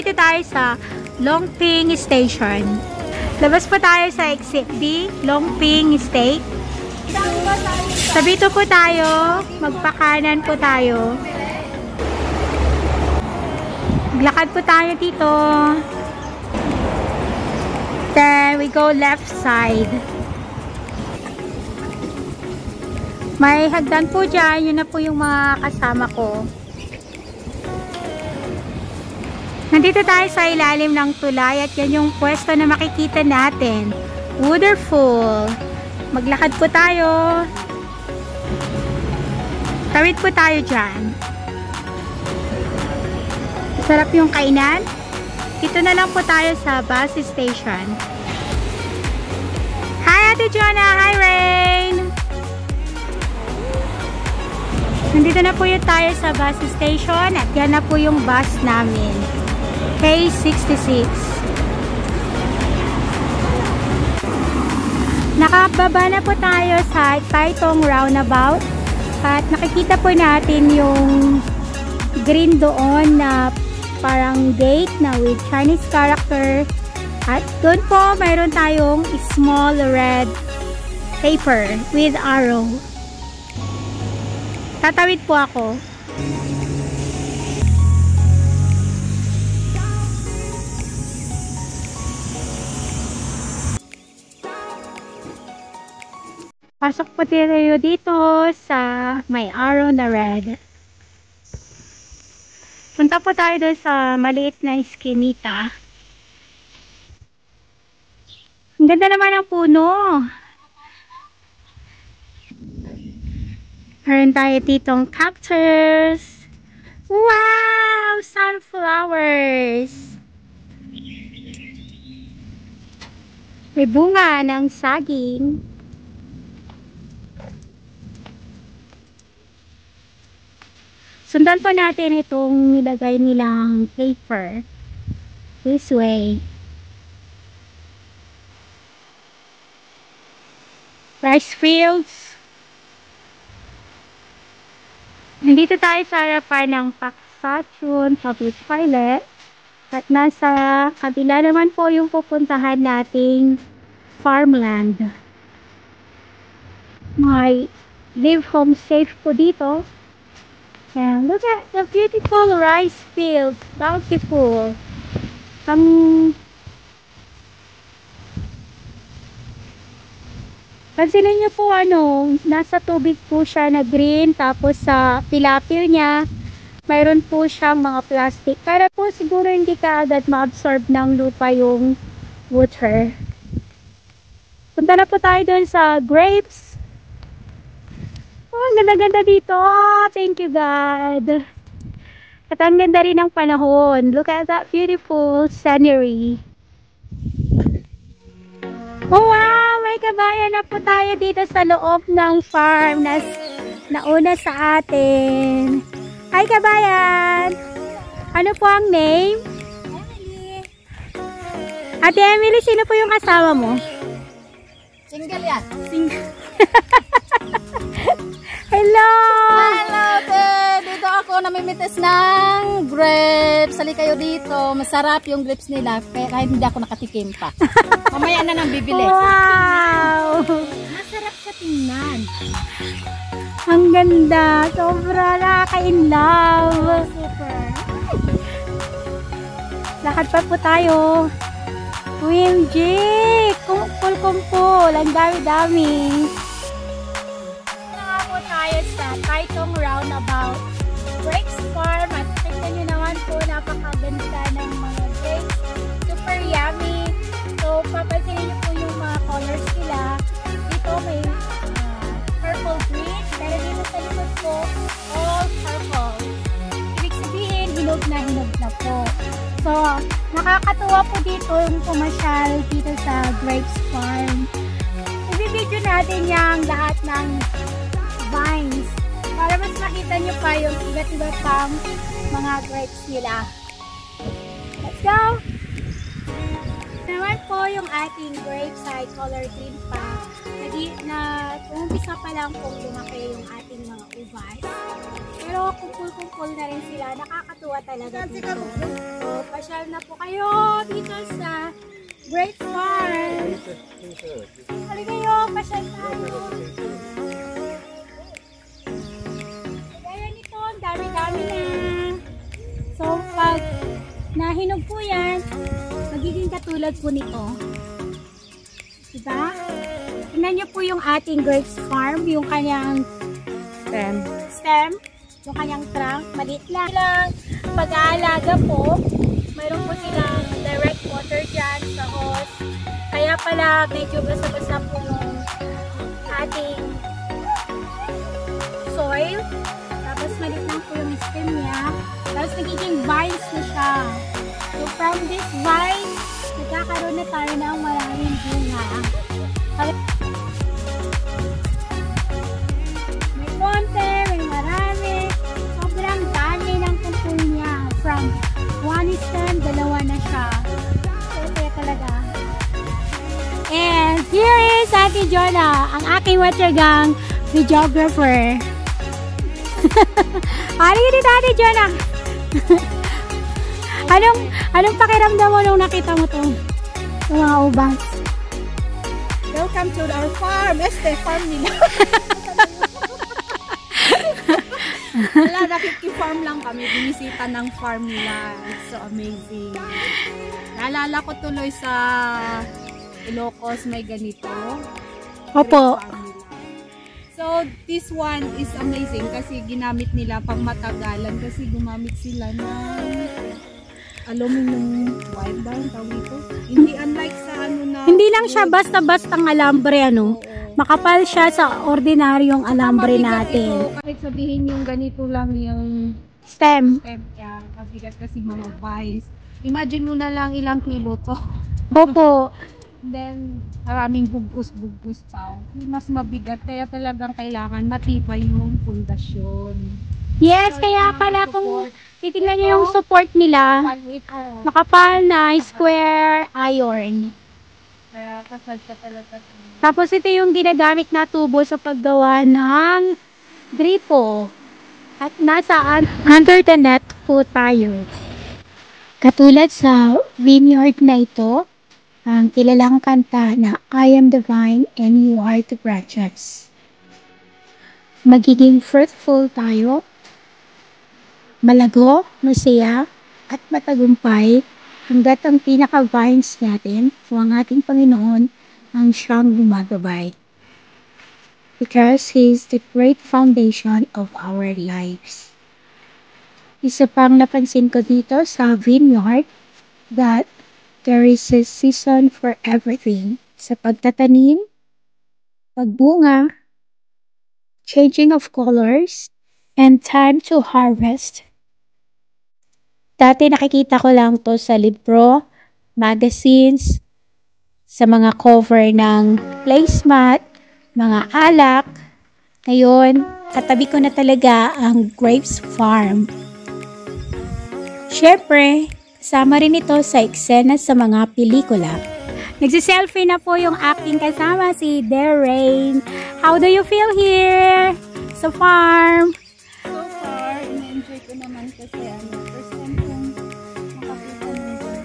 nandito tayo sa Longping Station. Labas po tayo sa exit D, Longping State. Sa dito po tayo, magpakanan po tayo. Maglakad po tayo dito. Then we go left side. May hagdan po dyan. Yun na po yung mga kasama ko. Nandito tayo sa ilalim ng tulay at yan yung pwesto na makikita natin. Waterfall. Maglakad po tayo. Tawid po tayo dyan. Sarap yung kainan. Dito na lang po tayo sa bus station. Hi Ate Jonah! Hi Rain! Nandito na po yung tayo sa bus station at yan na po yung bus namin. K66. Nakababa na po tayo sa Taitung Roundabout at nakikita po natin yung green doon na parang gate na with Chinese character at doon po mayroon tayong small red paper with arrow. Tatawid po ako. Pasok po tayo dito sa may arrow na red. Punta po tayo doon sa maliit na eskinita. Ang ganda naman ang puno. Meron tayo ditong cactus. Wow! Sunflowers. May bunga ng saging. Sundan po natin itong nilagay nilang paper. This way. Rice fields. Nandito tayo sa harapan ng Paksachun Public Toilet. At nasa kabila naman po yung pupuntahan nating farmland. May live home safe po dito. And look at the beautiful rice field. Bountiful. Pansinin niyo po nasa tubig po siya na green. Tapos sa pilapil niya, mayroon po siyang mga plastic. Para po siguro hindi ka agad ma-absorb ng lupa yung water. Punta na po tayo dun sa grapes. Oh, ang ganda-ganda dito. Thank you God. At ang ganda rin ng panahon. Look at that beautiful scenery. Oh wow! May kabayan na po tayo dito sa loob ng farm na nauna sa atin. Hi kabayan! Ano po ang name? Emily. Ate Emily, sino po yung asawa mo? Single yan. Single. Hello! Hello, te! Dito ako namimitis ng grapes. Sali kayo dito. Masarap yung grapes nila. Kahit hindi ako nakatikim pa. Mamaya na nang bibili. Wow! Masarap sa tingnan. Ang ganda. Sobra nakaka-in-love. Super. Lakad pa po tayo. OMG! Kumpul-kumpul. Ang dami-dami. Po tayo sa Taitung Roundabout Grapes Farm at tignan nyo naman po napakaganda ng mga grapes, super yummy. So papansinin nyo po yung mga colors nila. Dito may purple green, pero dito sa likod po all purple. Ibig sabihin hinog na po. So nakakatuwa po dito yung pumasyal dito sa Grapes Farm. I-video natin yung lahat ng vines para mas makita nyo pa yung iba't iba pang mga grapes nila. Let's go! naman po yung ating grapes ay color green pa. Umpisa pa lang po lumaki yung ating mga uvas. Pero kumpul-kumpul na rin sila. Nakakatuwa talaga dito. So, pasyal na po kayo dito sa Grape Farm. Halika kayo, pasyal tayo. Kaya nito, ang dami-dami na. So, pag nahinog po yan, magiging katulad po nito. Diba? Tingnan nyo po yung ating grapes farm, yung kanyang stem, yung kanyang trunk, maliit lang. Pag-aalaga po, mayroon po silang direct water dyan sa hose. Kaya pala medyo basa-basa po yung ating soil. Tapos maliit lang po yung stem niya. Tapos nagiging vines na siya. So from this vine, nagkakaroon na tayo ng maraming bunga. May konti, may marami. Sobrang dami ng kumpul niya. From one stem, dalawa na siya. So kaya talaga. And here is Ate Jonah, ang aking watyagang videographer. Halika dito, Ate Jonah. Anong pakiramdam mo nung nakita mo to? Yung mga ubas. Welcome to our farm. Farm nila. Wala, nakiki-farm lang kami. Binisita ng farm nila. It's so amazing. Naalala ko tuloy sa Ilocos may ganito. Opo. So, this one is amazing kasi ginamit nila pang matagalan kasi gumamit sila ng aluminum wire ba ang tawag ito? Hindi unlike sa ano na... Hindi lang siya basta-bastang alambre, ano? Makapal siya sa ordinaryong alambre natin. Ito, kahit sabihin yung ganito lang yung Stem. yeah, kabigat kasi mga vines. Imagine mo na lang ilang kilo to. Opo. Then, maraming bugos-bugos pa. Mas mabigat, kaya talagang kailangan matibay yung pundasyon. Yes, kaya pala kung titignan niyo yung support nila, makapal na square iron. Kaya kasal ka talaga. Tapos ito yung ginagamit na tubo sa paggawa ng gripo. At nasa under the net po tayo. Katulad sa vineyard na ito, ang kilalang kanta na I am the vine and you are the branches. Magiging fruitful tayo, malago, masaya, at matagumpay hanggat ang pinaka-vines natin o ang ating Panginoon ang siyang gumagabay. Because He is the great foundation of our lives. Isa pang napansin ko dito sa vineyard that there is a season for everything. Sa pagtatanim, pagbunga, changing of colors, and time to harvest. Dati nakikita ko lang to sa libro, magazines, sa mga cover ng placemat, mga alak. Ngayon, katabi ko na talaga ang Grapes Farm. Syempre, kasama rin ito sa eksena sa mga pelikula. Nagsiselfie na po yung aking kasama, si Darren. How do you feel here sa farm? So far, in-enjoy ko naman kasi first time kong makakita ng winter.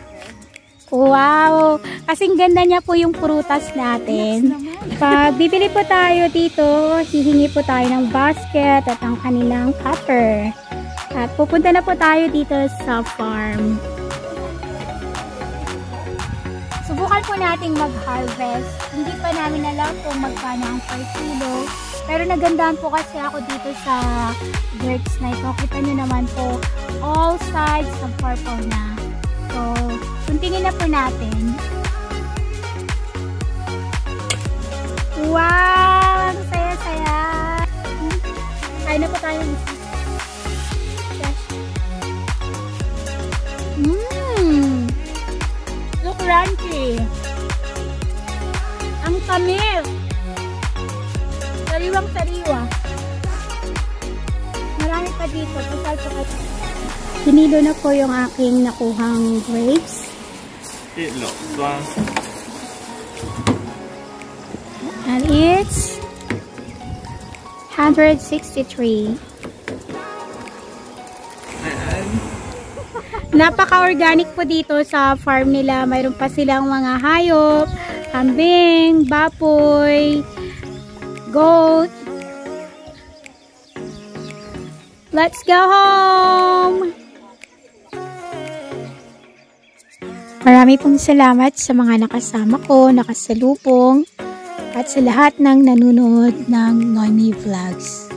Wow! Kasing ganda niya po yung prutas natin. Pag bibili po tayo dito, hihingi po tayo ng basket at ang kanilang cutter. At pupunta na po tayo dito sa farm. Subukan po nating mag-harvest. Hindi pa namin alam kung magkano ang per kilo. Pero nagandahan po kasi ako dito sa grapes na ito. Kita nyo naman po, all sides ng purple na. So, kuntingin na po natin. Wow! Ang saya-saya! Kain na po tayo. Look, crunchy. Ang tamis. Sariwang-sariwa. Marami pa dito. Hinilo na po yung aking nakuhang grapes. And it's 163. Napaka-organic po dito sa farm nila. Mayroon pa silang mga hayop, kambing, baboy, goat. Let's go home! Marami pong salamat sa mga nakasama ko, nakasalubong, at sa lahat ng nanonood ng Noemi Vlogs.